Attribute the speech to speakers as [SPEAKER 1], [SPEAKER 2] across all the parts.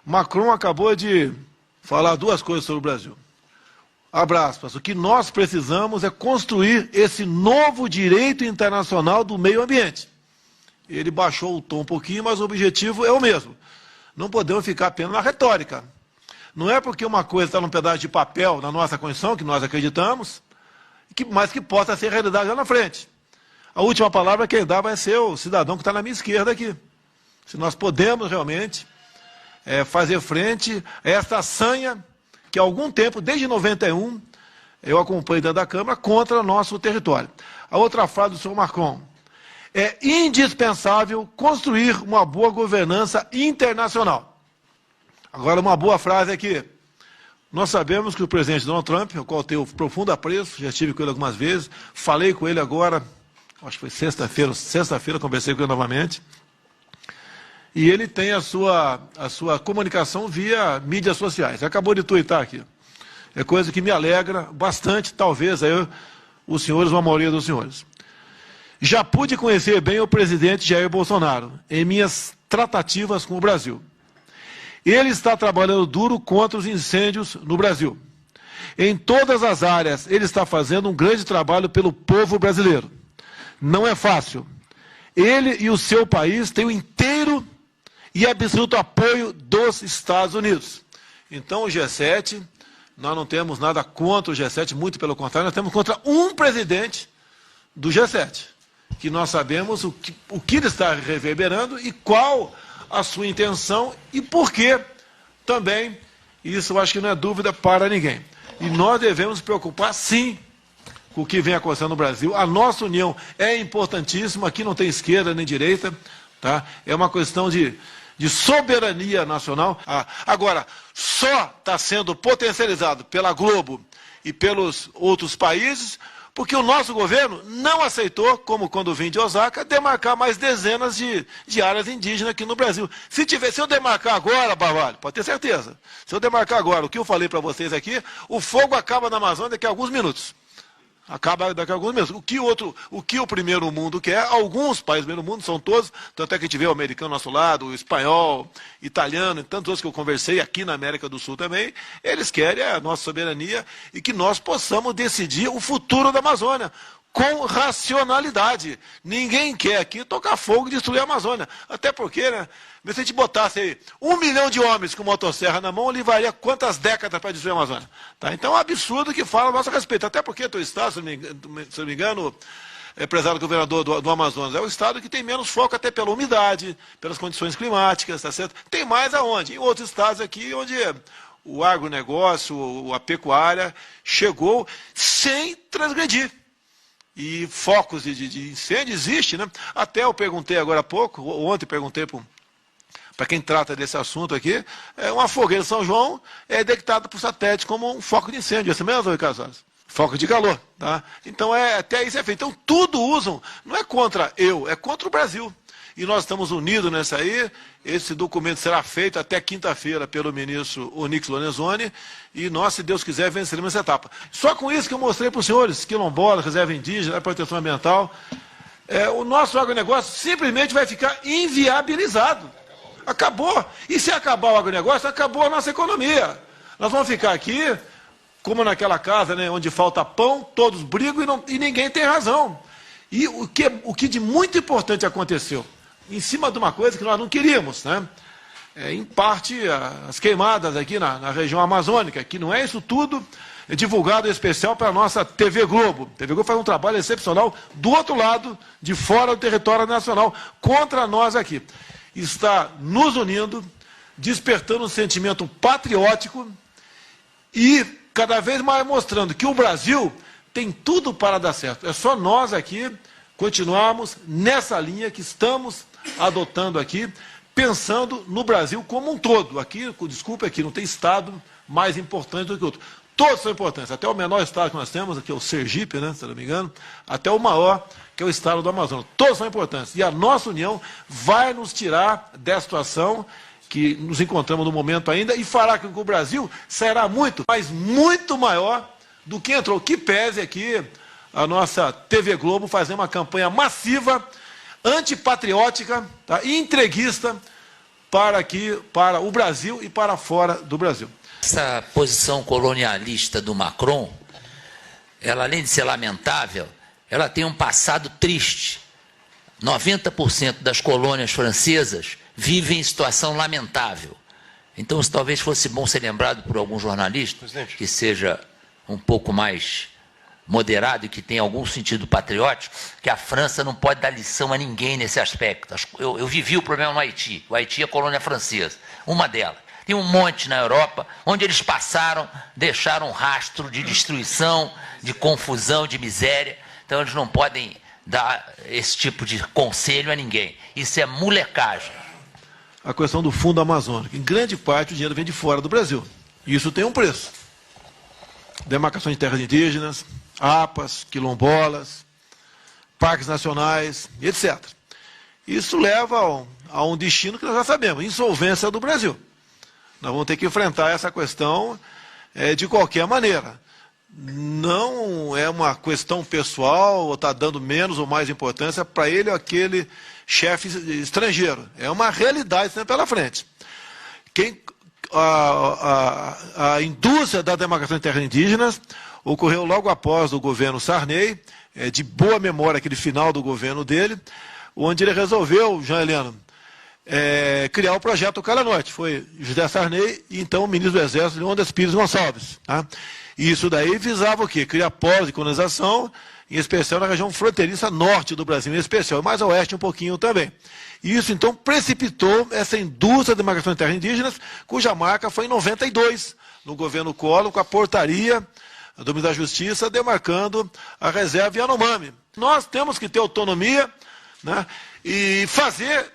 [SPEAKER 1] Macron acabou de falar duas coisas sobre o Brasil. Abre aspas, o que nós precisamos é construir esse novo direito internacional do meio ambiente. Ele baixou o tom um pouquinho, mas o objetivo é o mesmo. Não podemos ficar apenas na retórica. Não é porque uma coisa está num pedaço de papel na nossa Constituição, que nós acreditamos, mas que possa ser realidade lá na frente. A última palavra quem dá vai ser o cidadão que está na minha esquerda aqui. Se nós podemos realmente fazer frente a essa sanha que há algum tempo, desde 91, eu acompanho dentro da Câmara, contra o nosso território. A outra frase do senhor Macron: é indispensável construir uma boa governança internacional. Agora, uma boa frase aqui. Nós sabemos que o presidente Donald Trump, ao qual eu tenho profundo apreço, já estive com ele algumas vezes, falei com ele agora, acho que foi sexta-feira, conversei com ele novamente, e ele tem a sua comunicação via mídias sociais. Acabou de tuitar aqui. É coisa que me alegra bastante, talvez, aí, os senhores ou a maioria dos senhores. Já pude conhecer bem o presidente Jair Bolsonaro em minhas tratativas com o Brasil. Ele está trabalhando duro contra os incêndios no Brasil. Em todas as áreas, ele está fazendo um grande trabalho pelo povo brasileiro. Não é fácil. Ele e o seu país têm o inteiro e absoluto apoio dos Estados Unidos. Então, o G7, nós não temos nada contra o G7, muito pelo contrário, nós temos contra um presidente do G7, que nós sabemos o que ele está reverberando e qual a sua intenção e por quê também. Isso eu acho que não é dúvida para ninguém. E nós devemos nos preocupar, sim, com o que vem acontecendo no Brasil. A nossa união é importantíssima, aqui não tem esquerda nem direita, tá? É uma questão de soberania nacional. Agora, só está sendo potencializado pela Globo e pelos outros países porque o nosso governo não aceitou, como quando vim de Osaka, demarcar mais dezenas de áreas indígenas aqui no Brasil. Se eu demarcar agora, Barbalho, pode ter certeza, se eu demarcar agora o que eu falei para vocês aqui, o fogo acaba na Amazônia daqui a alguns minutos. Acaba daqui a alguns meses. O que o primeiro mundo quer, alguns países do primeiro mundo, são todos, tanto é que a gente vê o americano ao nosso lado, o espanhol, italiano, e tantos outros que eu conversei aqui na América do Sul também, eles querem a nossa soberania e que nós possamos decidir o futuro da Amazônia com racionalidade. Ninguém quer aqui tocar fogo e destruir a Amazônia. Até porque, né? Se a gente botasse aí 1 milhão de homens com motosserra na mão, levaria quantas décadas para destruir a Amazônia? Tá? Então é um absurdo que fala a nosso respeito. Até porque o estado, se não me engano, prezado governador do Amazonas, é o estado que tem menos foco até pela umidade, pelas condições climáticas, tá certo? Tem mais aonde? Em outros estados aqui, onde o agronegócio, a pecuária chegou sem transgredir. E focos de incêndio existe, né? Até eu perguntei agora há pouco, ontem perguntei para quem trata desse assunto aqui, uma fogueira de São João é detectada por satélite como um foco de incêndio, esse mesmo, Rui Casas? Foco de calor, tá? Então, até isso é feito. Então, tudo usam, não é contra é contra o Brasil. E nós estamos unidos nessa aí. Esse documento será feito até quinta-feira pelo ministro Onyx Lorenzoni, e nós, se Deus quiser, venceremos essa etapa. Só com isso que eu mostrei para os senhores, quilombolas, reserva indígena, proteção ambiental, o nosso agronegócio simplesmente vai ficar inviabilizado. Acabou. E se acabar o agronegócio, acabou a nossa economia. Nós vamos ficar aqui, como naquela casa, né, onde falta pão, todos brigam e ninguém tem razão. E o que de muito importante aconteceu, em cima de uma coisa que nós não queríamos, né? Em parte, as queimadas aqui na região amazônica, que não é isso tudo divulgado em especial para a nossa TV Globo. A TV Globo faz um trabalho excepcional do outro lado, de fora do território nacional, contra nós aqui. Está nos unindo, despertando um sentimento patriótico e cada vez mais mostrando que o Brasil tem tudo para dar certo. É só nós aqui continuarmos nessa linha que estamos adotando aqui, pensando no Brasil como um todo. Aqui, desculpa, aqui não tem estado mais importante do que outro. Todos são importantes, até o menor estado que nós temos, aqui é o Sergipe, né, se não me engano, até o maior, que é o estado do Amazonas. Todos são importantes. E a nossa união vai nos tirar dessa situação que nos encontramos no momento ainda e fará com que o Brasil sairá muito, mas muito maior do que entrou. Que pese aqui a nossa TV Globo fazer uma campanha massiva, antipatriótica, tá, e entreguista, para o Brasil e para fora do Brasil.
[SPEAKER 2] Essa posição colonialista do Macron, ela, além de ser lamentável, ela tem um passado triste. 90% das colônias francesas vivem em situação lamentável. Então, isso talvez fosse bom ser lembrado por algum jornalista que seja um pouco mais moderado e que tenha algum sentido patriótico, que a França não pode dar lição a ninguém nesse aspecto. Eu vivi o problema no Haiti. O Haiti é a colônia francesa, uma delas. Tem um monte na Europa onde eles passaram, deixaram um rastro de destruição, de confusão, de miséria. Então, eles não podem dar esse tipo de conselho a ninguém. Isso é molecagem.
[SPEAKER 1] A questão do Fundo Amazônico. Em grande parte, o dinheiro vem de fora do Brasil. E isso tem um preço. Demarcação de terras indígenas, APAs, quilombolas, parques nacionais, etc. Isso leva a um destino que nós já sabemos, insolvência do Brasil. Nós vamos ter que enfrentar essa questão de qualquer maneira. Não é uma questão pessoal, ou está dando menos ou mais importância para ele ou aquele chefe estrangeiro. É uma realidade que tem pela frente. A indústria da demarcação de terras indígenas ocorreu logo após o governo Sarney, de boa memória aquele final do governo dele, onde ele resolveu, Jean Heleno, criar o projeto Calha Norte. Foi José Sarney e então o ministro do Exército, Leônidas Pires Gonçalves. Tá? E isso daí visava o quê? Criar polos de colonização, em especial na região fronteiriça norte do Brasil, em especial, mais a oeste um pouquinho também. E isso, então, precipitou essa indústria de demarcação de terras indígenas, cuja marca foi em 92, no governo Collor, com a portaria do Ministério da Justiça, demarcando a reserva Yanomami. Nós temos que ter autonomia, né, e fazer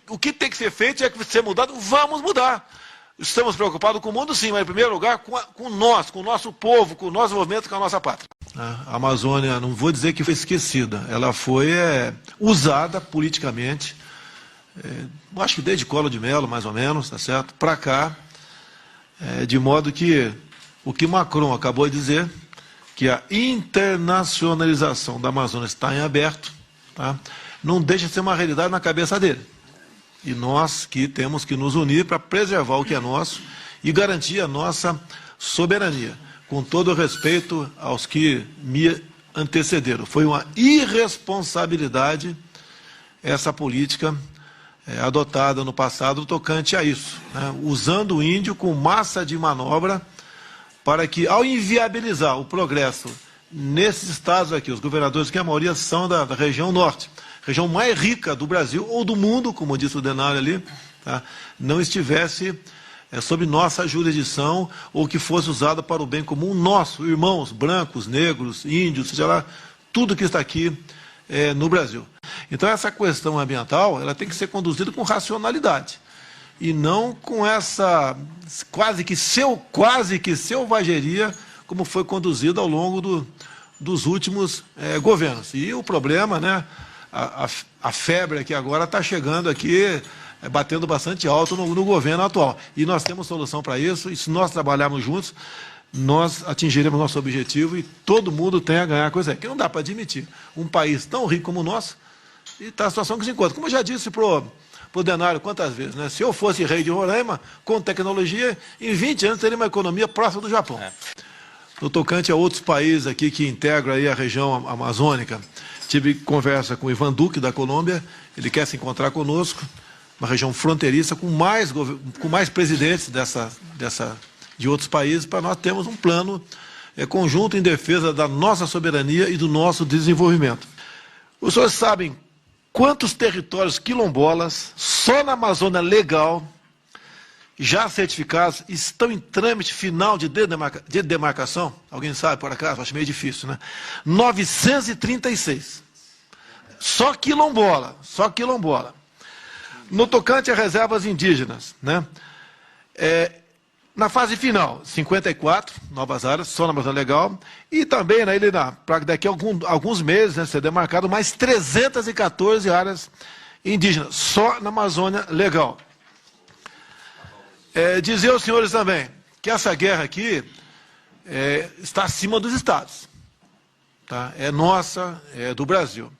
[SPEAKER 1] o que tem que ser feito, é que ser mudado, vamos mudar. Estamos preocupados com o mundo, sim, mas em primeiro lugar com nós, com o nosso povo, com o nosso movimento, com a nossa pátria. A Amazônia, não vou dizer que foi esquecida, ela foi usada politicamente, acho que desde Collor de Mello, mais ou menos, tá certo, para cá, de modo que o que Macron acabou de dizer, que a internacionalização da Amazônia está em aberto, tá, não deixa de ser uma realidade na cabeça dele. E nós que temos que nos unir para preservar o que é nosso e garantir a nossa soberania, com todo o respeito aos que me antecederam. Foi uma irresponsabilidade essa política adotada no passado tocante a isso, né, usando o índio com massa de manobra para que, ao inviabilizar o progresso nesses estados aqui, os governadores, que a maioria são da região norte, região mais rica do Brasil ou do mundo, como disse o Denário ali, tá, não estivesse sob nossa jurisdição ou que fosse usada para o bem comum nosso, irmãos, brancos, negros, índios, seja lá, tudo que está aqui no Brasil. Então essa questão ambiental, ela tem que ser conduzida com racionalidade e não com essa quase que selvageria como foi conduzida ao longo dos últimos governos. E o problema, né, a febre aqui agora está chegando aqui, batendo bastante alto no governo atual. E nós temos solução para isso, e se nós trabalharmos juntos, nós atingiremos nosso objetivo e todo mundo tem a ganhar com isso aí. Que não dá para admitir um país tão rico como o nosso e está a situação que se encontra. Como eu já disse para o Denário quantas vezes, né? Se eu fosse rei de Roraima, com tecnologia, em 20 anos teria uma economia próxima do Japão. No tocante a outros países aqui que integram aí a região amazônica, tive conversa com o Ivan Duque, da Colômbia, ele quer se encontrar conosco, uma região fronteiriça, com mais presidentes de outros países, para nós termos um plano conjunto em defesa da nossa soberania e do nosso desenvolvimento. Os senhores sabem quantos territórios quilombolas, só na Amazônia Legal, já certificados, estão em trâmite final de demarcação? Alguém sabe, por acaso? Acho meio difícil, né? 936. Só quilombola, só quilombola. No tocante a reservas indígenas, né? Na fase final, 54 novas áreas, só na Amazônia Legal, e também para daqui a alguns meses, né, ser demarcado mais 314 áreas indígenas, só na Amazônia Legal. Dizer aos senhores também que essa guerra aqui está acima dos estados. Tá? É nossa, é do Brasil.